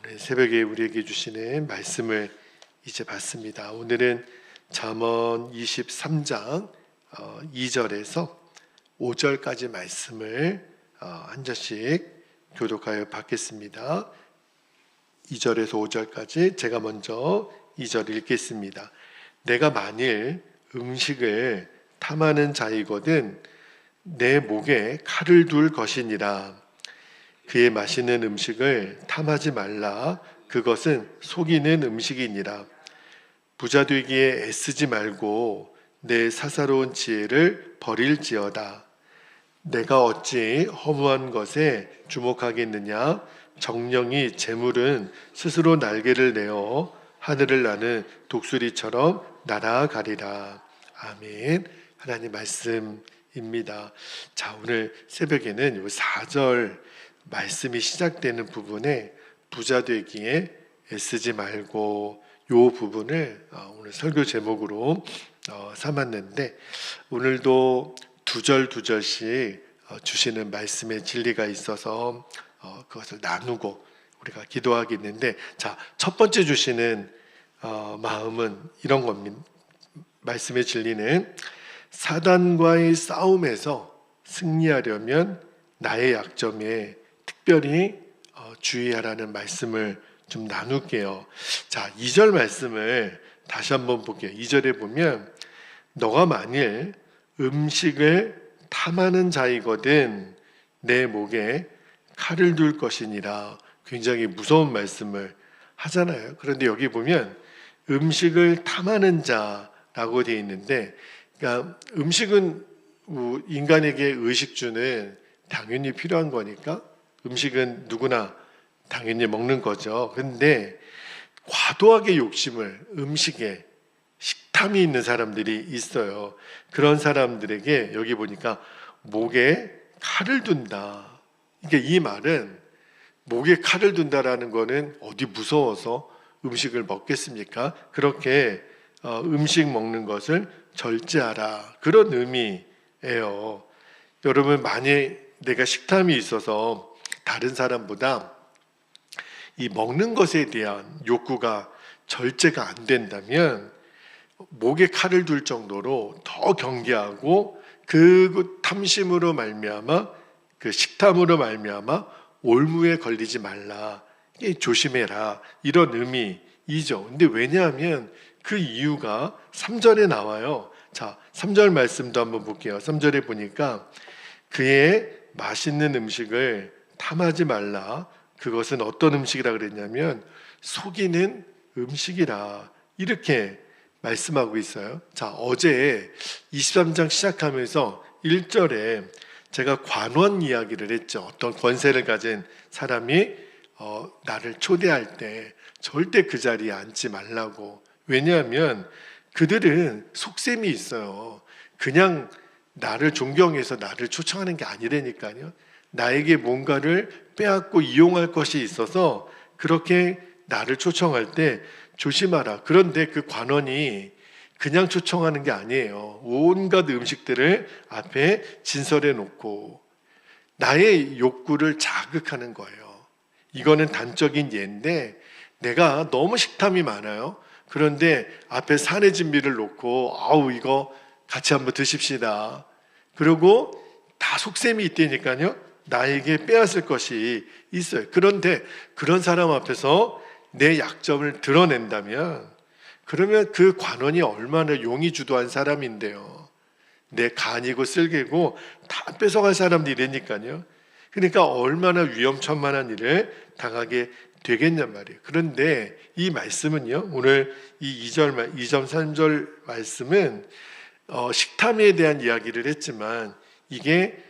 오늘 새벽에 우리에게 주시는 말씀을 이제 받습니다. 오늘은 잠언 23장 2절에서 5절까지 말씀을 한 절씩 교독하여 받겠습니다. 2절에서 5절까지 제가 먼저 2절 읽겠습니다. 내가 만일 음식을 탐하는 자이거든 내 목에 칼을 둘 것이니라. 그의 마시는 음식을 탐하지 말라. 그것은 속이는 음식이니라. 부자 되기에 애쓰지 말고 내 사사로운 지혜를 버릴지어다. 내가 어찌 허무한 것에 주목하겠느냐. 정령이 재물은 스스로 날개를 내어 하늘을 나는 독수리처럼 날아가리라. 아멘. 하나님 말씀입니다. 자, 오늘 새벽에는 요 4절 말씀이 시작되는 부분에 부자 되기에 애쓰지 말고 요 부분을 오늘 설교 제목으로 삼았는데, 오늘도 두 절씩 주시는 말씀의 진리가 있어서 그것을 나누고 우리가 기도하겠는데, 자, 첫 번째 주시는 마음은 이런 겁니다. 말씀의 진리는 사단과의 싸움에서 승리하려면 나의 약점에 특별히 주의하라는 말씀을 좀 나눌게요. 자, 2절 말씀을 다시 한번 볼게요. 2절에 보면 너가 만일 음식을 탐하는 자이거든 내 목에 칼을 둘 것이니라. 굉장히 무서운 말씀을 하잖아요. 그런데 여기 보면 음식을 탐하는 자라고 되어 있는데, 그러니까 음식은 인간에게 의식주는 당연히 필요한 거니까 음식은 누구나 당연히 먹는 거죠. 근데 과도하게 욕심을, 음식에 식탐이 있는 사람들이 있어요. 그런 사람들에게 여기 보니까 목에 칼을 둔다. 그러니까 이 말은 목에 칼을 둔다라는 거는 어디 무서워서 음식을 먹겠습니까? 그렇게 음식 먹는 것을 절제하라, 그런 의미예요. 여러분, 만약 내가 식탐이 있어서 다른 사람보다 이 먹는 것에 대한 욕구가 절제가 안 된다면 목에 칼을 둘 정도로 더 경계하고 그 탐심으로 말미암아, 그 식탐으로 말미암아 올무에 걸리지 말라, 조심해라, 이런 의미이죠. 근데 왜냐하면 그 이유가 3절에 나와요. 자, 3절 말씀도 한번 볼게요. 3절에 보니까 그의 맛있는 음식을 탐하지 말라. 그것은 어떤 음식이라 그랬냐면 속이는 음식이라, 이렇게 말씀하고 있어요. 자, 어제 23장 시작하면서 1절에 제가 관원 이야기를 했죠. 어떤 권세를 가진 사람이 나를 초대할 때 절대 그 자리에 앉지 말라고. 왜냐하면 그들은 속셈이 있어요. 그냥 나를 존경해서 나를 초청하는 게 아니라니까요. 나에게 뭔가를 빼앗고 이용할 것이 있어서 그렇게 나를 초청할 때 조심하라. 그런데 그 관원이 그냥 초청하는 게 아니에요. 온갖 음식들을 앞에 진설해 놓고 나의 욕구를 자극하는 거예요. 이거는 단적인 예인데, 내가 너무 식탐이 많아요. 그런데 앞에 산의 진미를 놓고 아우 이거 같이 한번 드십시다. 그리고 다 속셈이 있다니까요. 나에게 빼앗을 것이 있어요. 그런데 그런 사람 앞에서 내 약점을 드러낸다면, 그러면 그 관원이 얼마나 용이 주도한 사람인데요. 내 간이고 쓸개고 다 뺏어갈 사람들이니까요. 그러니까 얼마나 위험천만한 일을 당하게 되겠냔 말이에요. 그런데 이 말씀은요, 오늘 이 2절, 3절 말씀은 식탐에 대한 이야기를 했지만 이게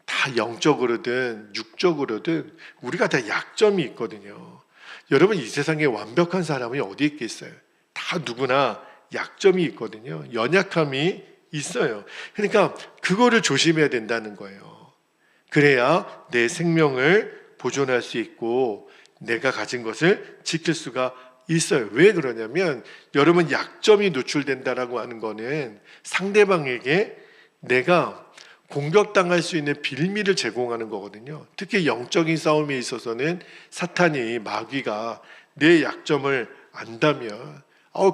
다 영적으로든 육적으로든 우리가 다 약점이 있거든요. 여러분, 이 세상에 완벽한 사람이 어디 있겠어요? 다 누구나 약점이 있거든요. 연약함이 있어요. 그러니까 그거를 조심해야 된다는 거예요. 그래야 내 생명을 보존할 수 있고 내가 가진 것을 지킬 수가 있어요. 왜 그러냐면, 여러분, 약점이 노출된다라고 하는 거는 상대방에게 내가 공격당할 수 있는 빌미를 제공하는 거거든요. 특히 영적인 싸움에 있어서는 사탄이, 마귀가 내 약점을 안다면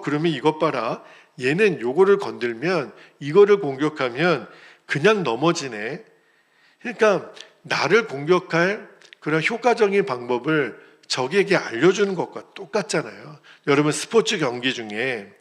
그러면 이것 봐라, 얘는 요거를 건들면, 이거를 공격하면 그냥 넘어지네. 그러니까 나를 공격할 그런 효과적인 방법을 적에게 알려주는 것과 똑같잖아요. 여러분 스포츠 경기 중에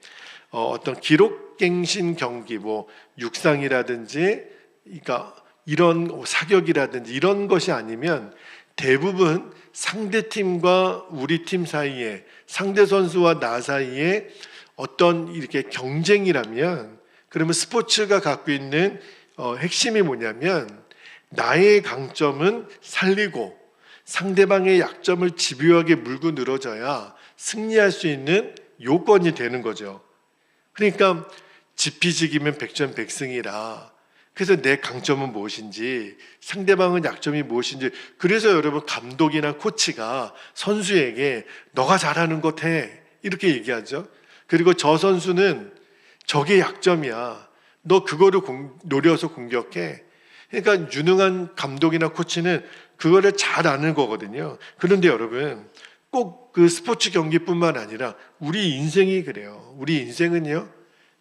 어떤 기록갱신 경기, 뭐 육상이라든지, 그러니까 이런 사격이라든지 이런 것이 아니면 대부분 상대 팀과 우리 팀 사이에, 상대 선수와 나 사이에 어떤 이렇게 경쟁이라면, 그러면 스포츠가 갖고 있는 핵심이 뭐냐면 나의 강점은 살리고 상대방의 약점을 집요하게 물고 늘어져야 승리할 수 있는 요건이 되는 거죠. 그러니까 지피지기면 백전백승이라. 그래서 내 강점은 무엇인지, 상대방은 약점이 무엇인지. 그래서 여러분 감독이나 코치가 선수에게 너가 잘하는 것 해, 이렇게 얘기하죠. 그리고 저 선수는 저게 약점이야, 너 그거를 노려서 공격해. 그러니까 유능한 감독이나 코치는 그거를 잘 아는 거거든요. 그런데 여러분 꼭 그 스포츠 경기뿐만 아니라 우리 인생이 그래요. 우리 인생은요,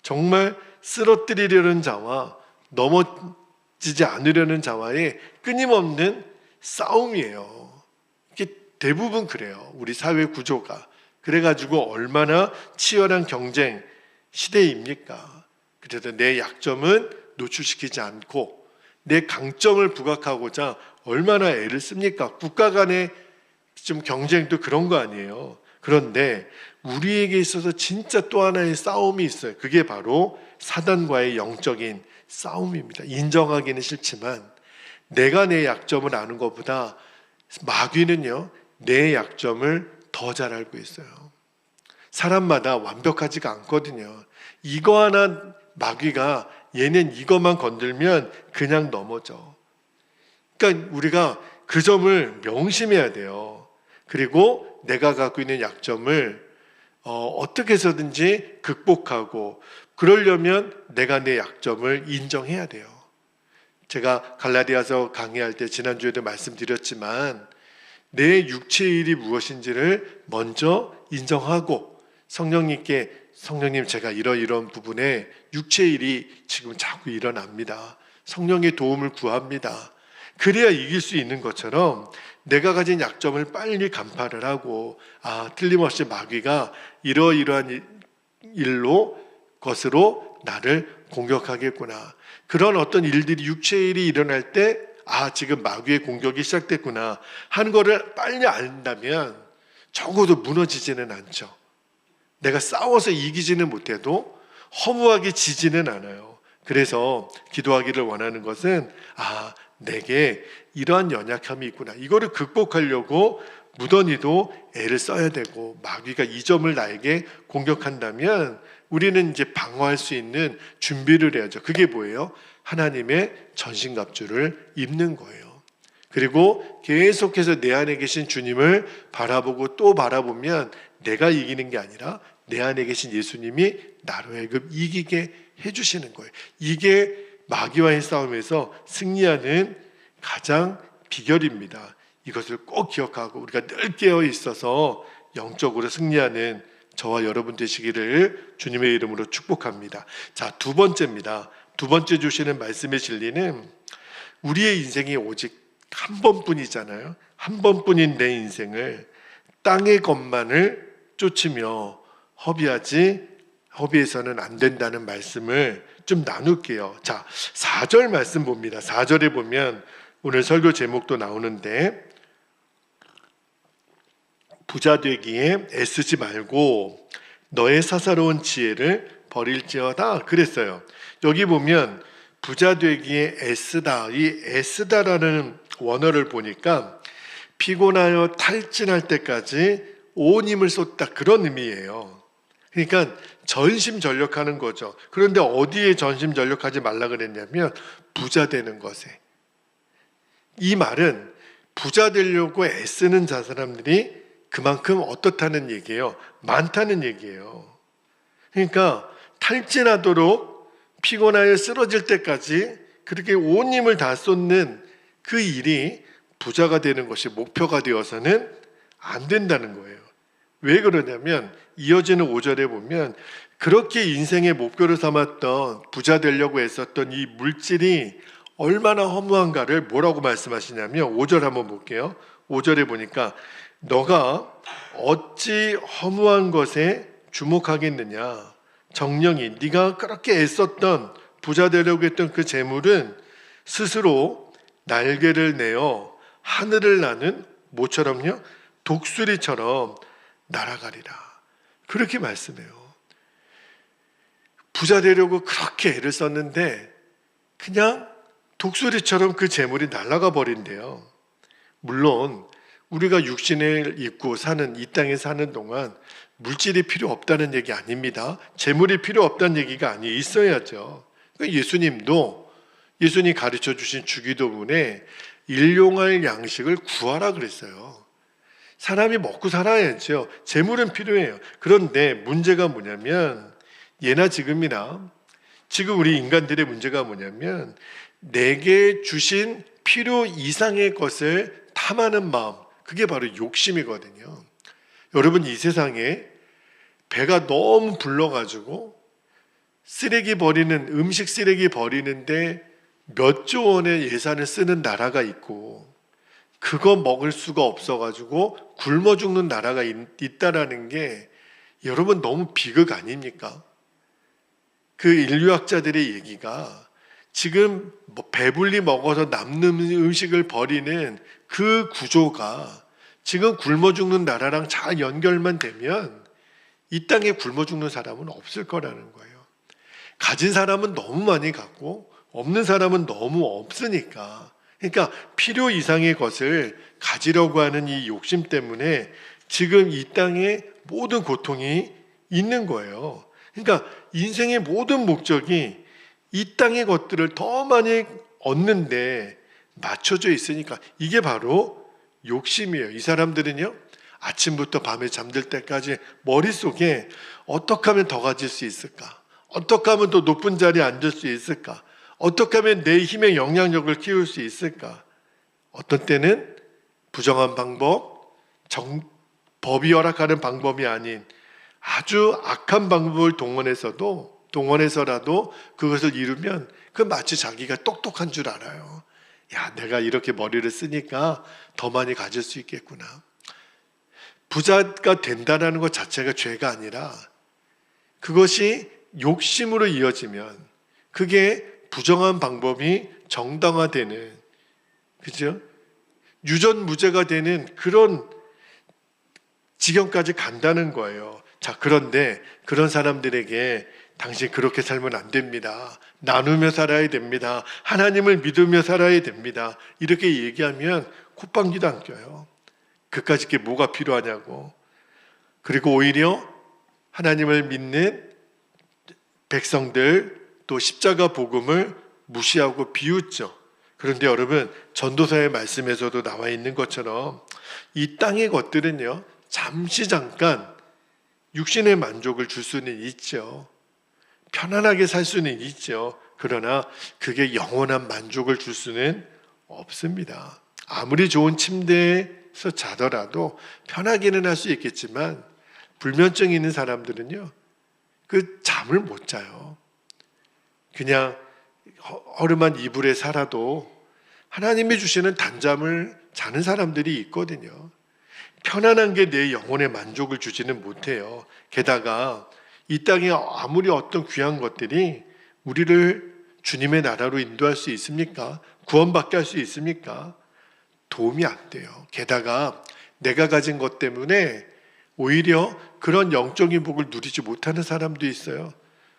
정말 쓰러뜨리려는 자와 넘어지지 않으려는 자와의 끊임없는 싸움이에요. 이게 대부분 그래요. 우리 사회 구조가. 그래가지고 얼마나 치열한 경쟁 시대입니까? 그래서 내 약점은 노출시키지 않고 내 강점을 부각하고자 얼마나 애를 씁니까? 국가 간의 좀 경쟁도 그런 거 아니에요. 그런데 우리에게 있어서 진짜 또 하나의 싸움이 있어요. 그게 바로 사단과의 영적인 싸움입니다. 인정하기는 싫지만 내가 내 약점을 아는 것보다 마귀는요, 내 약점을 더 잘 알고 있어요. 사람마다 완벽하지가 않거든요. 이거 하나 마귀가, 얘는 이것만 건들면 그냥 넘어져. 그러니까 우리가 그 점을 명심해야 돼요. 그리고 내가 갖고 있는 약점을 어떻게 해서든지 극복하고, 그러려면 내가 내 약점을 인정해야 돼요. 제가 갈라디아서 강의할 때 지난주에도 말씀드렸지만 내 육체의 일이 무엇인지를 먼저 인정하고 성령님께, 성령님 제가 이런 부분에 육체의 일이 지금 자꾸 일어납니다, 성령의 도움을 구합니다. 그래야 이길 수 있는 것처럼 내가 가진 약점을 빨리 간파를 하고, 틀림없이 마귀가 이러이러한 것으로 나를 공격하겠구나. 그런 어떤 일들이, 육체의 일이 일어날 때 지금 마귀의 공격이 시작됐구나 하는 거를 빨리 안다면 적어도 무너지지는 않죠. 내가 싸워서 이기지는 못해도 허무하게 지지는 않아요. 그래서 기도하기를 원하는 것은 내게 이러한 연약함이 있구나, 이거를 극복하려고 무던히도 애를 써야 되고, 마귀가 이 점을 나에게 공격한다면 우리는 이제 방어할 수 있는 준비를 해야죠. 그게 뭐예요? 하나님의 전신갑주를 입는 거예요. 그리고 계속해서 내 안에 계신 주님을 바라보고 또 바라보면 내가 이기는 게 아니라 내 안에 계신 예수님이 나로 하여금 이기게 해주시는 거예요. 이게 마귀와의 싸움에서 승리하는 가장 비결입니다. 이것을 꼭 기억하고 우리가 늘 깨어 있어서 영적으로 승리하는 저와 여러분 되시기를 주님의 이름으로 축복합니다. 자, 두 번째입니다. 두 번째 주시는 말씀의 진리는 우리의 인생이 오직 한 번뿐이잖아요. 한 번뿐인 내 인생을 땅의 것만을 쫓으며 허비해서는 안 된다는 말씀을 좀 나눌게요. 자, 4절 말씀 봅니다. 4절에 보면 오늘 설교 제목도 나오는데, 부자 되기에 애쓰지 말고 너의 사사로운 지혜를 버릴지어다 그랬어요. 여기 보면 부자 되기에 애쓰다, 이 애쓰다라는 원어를 보니까 피곤하여 탈진할 때까지 온 힘을 쏟다, 그런 의미예요. 그러니까 전심전력하는 거죠. 그런데 어디에 전심전력하지 말라 그랬냐면 부자 되는 것에. 이 말은 부자 되려고 애쓰는 사람들이 그만큼 어떻다는 얘기예요? 많다는 얘기예요. 그러니까 탈진하도록 피곤하여 쓰러질 때까지 그렇게 온 힘을 다 쏟는 그 일이 부자가 되는 것이 목표가 되어서는 안 된다는 거예요. 왜 그러냐면 이어지는 5절에 보면 그렇게 인생의 목표를 삼았던 부자 되려고 했었던 이 물질이 얼마나 허무한가를 뭐라고 말씀하시냐면 5절 한번 볼게요. 5절에 보니까 너가 어찌 허무한 것에 주목하겠느냐. 정령이 네가 그렇게 애썼던 부자 되려고 했던 그 재물은 스스로 날개를 내어 하늘을 나는 뭐처럼요? 독수리처럼 날아가리라. 그렇게 말씀해요. 부자 되려고 그렇게 애를 썼는데 그냥 독수리처럼 그 재물이 날아가 버린대요. 물론 우리가 육신을 입고 사는 이 땅에 사는 동안 물질이 필요 없다는 얘기 아닙니다. 재물이 필요 없다는 얘기가 아니에요. 있어야죠. 예수님도 예수님이 가르쳐 주신 주기도문에 일용할 양식을 구하라 그랬어요. 사람이 먹고 살아야죠. 재물은 필요해요. 그런데 문제가 뭐냐면 예나 지금이나 지금 우리 인간들의 문제가 뭐냐면 내게 주신 필요 이상의 것을 탐하는 마음, 그게 바로 욕심이거든요. 여러분 이 세상에 배가 너무 불러가지고 쓰레기 버리는 음식 쓰레기 버리는데 몇 조 원의 예산을 쓰는 나라가 있고 그거 먹을 수가 없어가지고 굶어 죽는 나라가 있다라는 게 여러분 너무 비극 아닙니까? 그 인류학자들의 얘기가 지금 배불리 먹어서 남는 음식을 버리는 그 구조가 지금 굶어 죽는 나라랑 잘 연결만 되면 이 땅에 굶어 죽는 사람은 없을 거라는 거예요. 가진 사람은 너무 많이 갖고 없는 사람은 너무 없으니까. 그러니까 필요 이상의 것을 가지려고 하는 이 욕심 때문에 지금 이 땅에 모든 고통이 있는 거예요. 그러니까 인생의 모든 목적이 이 땅의 것들을 더 많이 얻는데 맞춰져 있으니까 이게 바로 욕심이에요. 이 사람들은요, 아침부터 밤에 잠들 때까지 머릿속에 어떻게 하면 더 가질 수 있을까? 어떻게 하면 더 높은 자리에 앉을 수 있을까? 어떻게 하면 내 힘의 영향력을 키울 수 있을까? 어떤 때는 부정한 방법, 법이 허락하는 방법이 아닌 아주 악한 방법을 동원해서라도 그것을 이루면 그 마치 자기가 똑똑한 줄 알아요. 야, 내가 이렇게 머리를 쓰니까 더 많이 가질 수 있겠구나. 부자가 된다는 것 자체가 죄가 아니라 그것이 욕심으로 이어지면 그게 부정한 방법이 정당화되는, 그죠? 유전무죄가 되는 그런 지경까지 간다는 거예요. 자, 그런데 그런 사람들에게 당신 그렇게 살면 안 됩니다. 나누며 살아야 됩니다. 하나님을 믿으며 살아야 됩니다. 이렇게 얘기하면 콧방귀도 안 껴요. 그까짓 게 뭐가 필요하냐고. 그리고 오히려 하나님을 믿는 백성들 또 십자가 복음을 무시하고 비웃죠. 그런데 여러분 전도서의 말씀에서도 나와 있는 것처럼 이 땅의 것들은요 잠시 잠깐 육신의 만족을 줄 수는 있죠. 편안하게 살 수는 있죠. 그러나 그게 영원한 만족을 줄 수는 없습니다. 아무리 좋은 침대에서 자더라도 편하게는 할 수 있겠지만 불면증이 있는 사람들은요 그 잠을 못 자요. 그냥 허름한 이불에 살아도 하나님이 주시는 단잠을 자는 사람들이 있거든요. 편안한 게 내 영혼의 만족을 주지는 못해요. 게다가 이 땅에 아무리 어떤 귀한 것들이 우리를 주님의 나라로 인도할 수 있습니까? 구원받게 할 수 있습니까? 도움이 안 돼요. 게다가 내가 가진 것 때문에 오히려 그런 영적인 복을 누리지 못하는 사람도 있어요.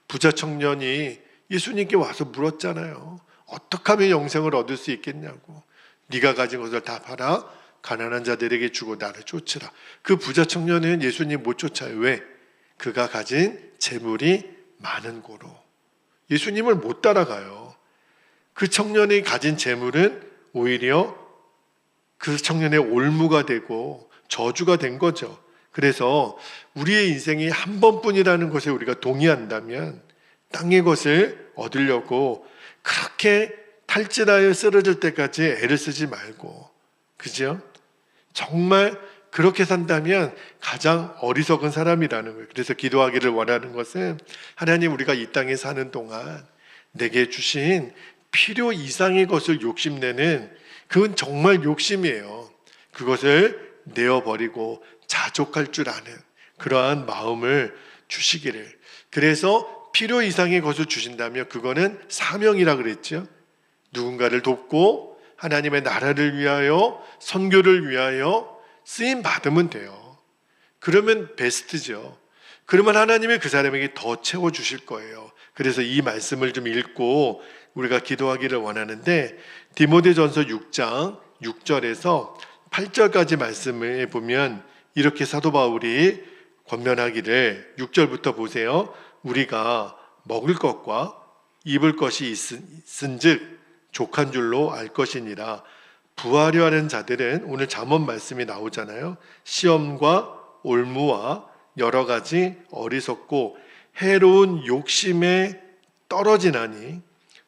부자 청년이 예수님께 와서 물었잖아요. 어떻게 하면 영생을 얻을 수 있겠냐고. 네가 가진 것을 다 팔아 가난한 자들에게 주고 나를 쫓으라. 그 부자 청년은 예수님 못 쫓아요. 왜? 그가 가진 재물이 많은 고로 예수님을 못 따라가요. 그 청년이 가진 재물은 오히려 그 청년의 올무가 되고 저주가 된 거죠. 그래서 우리의 인생이 한 번뿐이라는 것에 우리가 동의한다면 땅의 것을 얻으려고 그렇게 칼질하여 쓰러질 때까지 애를 쓰지 말고, 그죠? 정말 그렇게 산다면 가장 어리석은 사람이라는 거예요. 그래서 기도하기를 원하는 것은, 하나님, 우리가 이 땅에 사는 동안 내게 주신 필요 이상의 것을 욕심내는, 그건 정말 욕심이에요. 그것을 내어버리고 자족할 줄 아는 그러한 마음을 주시기를. 그래서 필요 이상의 것을 주신다면 그거는 사명이라 그랬죠. 누군가를 돕고 하나님의 나라를 위하여, 선교를 위하여 쓰임 받으면 돼요. 그러면 베스트죠. 그러면 하나님이 그 사람에게 더 채워주실 거예요. 그래서 이 말씀을 좀 읽고 우리가 기도하기를 원하는데, 디모데전서 6장 6절에서 8절까지 말씀을 보면 이렇게 사도 바울이 권면하기를, 6절부터 보세요. 우리가 먹을 것과 입을 것이 있은즉 족한 줄로 알 것이니라. 부하려 하는 자들은, 오늘 잠언 말씀이 나오잖아요. 시험과 올무와 여러 가지 어리석고 해로운 욕심에 떨어지나니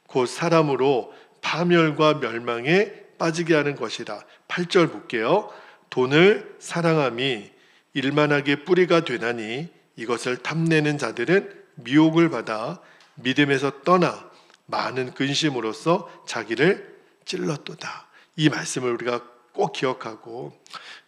곧 사람으로 파멸과 멸망에 빠지게 하는 것이다. 8절 볼게요. 돈을 사랑함이 일만하게 뿌리가 되나니 이것을 탐내는 자들은 미혹을 받아 믿음에서 떠나 많은 근심으로써 자기를 찔렀도다. 이 말씀을 우리가 꼭 기억하고,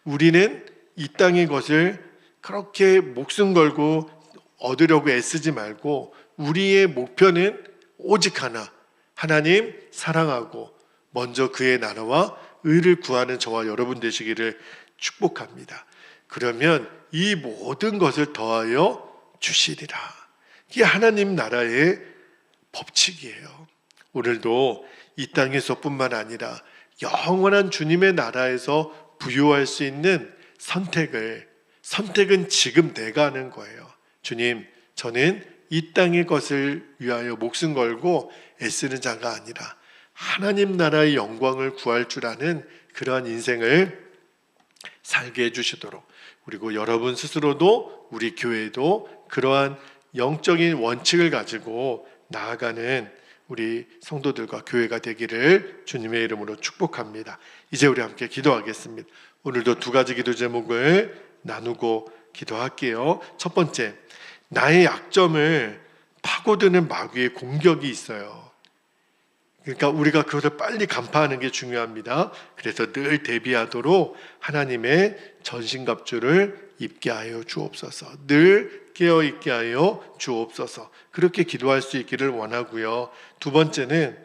우리는 이 땅의 것을 그렇게 목숨 걸고 얻으려고 애쓰지 말고, 우리의 목표는 오직 하나, 하나님 사랑하고 먼저 그의 나라와 의를 구하는 저와 여러분 되시기를 축복합니다. 그러면 이 모든 것을 더하여 주시리라. 이게 하나님 나라의 법칙이에요. 오늘도 이 땅에서뿐만 아니라 영원한 주님의 나라에서 부유할 수 있는 선택은 지금 내가 하는 거예요. 주님, 저는 이 땅의 것을 위하여 목숨 걸고 애쓰는 자가 아니라 하나님 나라의 영광을 구할 줄 아는 그러한 인생을 살게 해주시도록, 그리고 여러분 스스로도, 우리 교회도 그러한 영적인 원칙을 가지고 나아가는 우리 성도들과 교회가 되기를 주님의 이름으로 축복합니다. 이제 우리 함께 기도하겠습니다. 오늘도 두 가지 기도 제목을 나누고 기도할게요. 첫 번째, 나의 약점을 파고드는 마귀의 공격이 있어요. 그러니까 우리가 그것을 빨리 간파하는 게 중요합니다. 그래서 늘 대비하도록 하나님의 전신갑주를 입게 하여 주옵소서. 늘 깨어있게 하여 주옵소서. 그렇게 기도할 수 있기를 원하고요. 두 번째는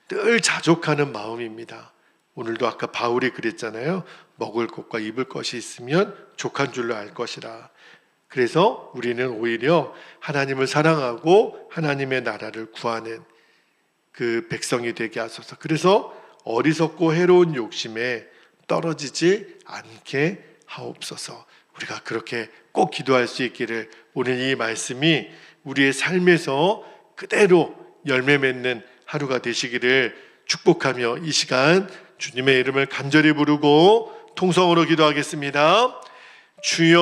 늘 자족하는 마음입니다. 오늘도 아까 바울이 그랬잖아요. 먹을 것과 입을 것이 있으면 족한 줄로 알 것이라. 그래서 우리는 오히려 하나님을 사랑하고 하나님의 나라를 구하는 그 백성이 되게 하소서. 그래서 어리석고 해로운 욕심에 떨어지지 않게 하옵소서. 우리가 그렇게 꼭 기도할 수 있기를, 오늘 이 말씀이 우리의 삶에서 그대로 열매 맺는 하루가 되시기를 축복하며, 이 시간 주님의 이름을 간절히 부르고 통성으로 기도하겠습니다. 주여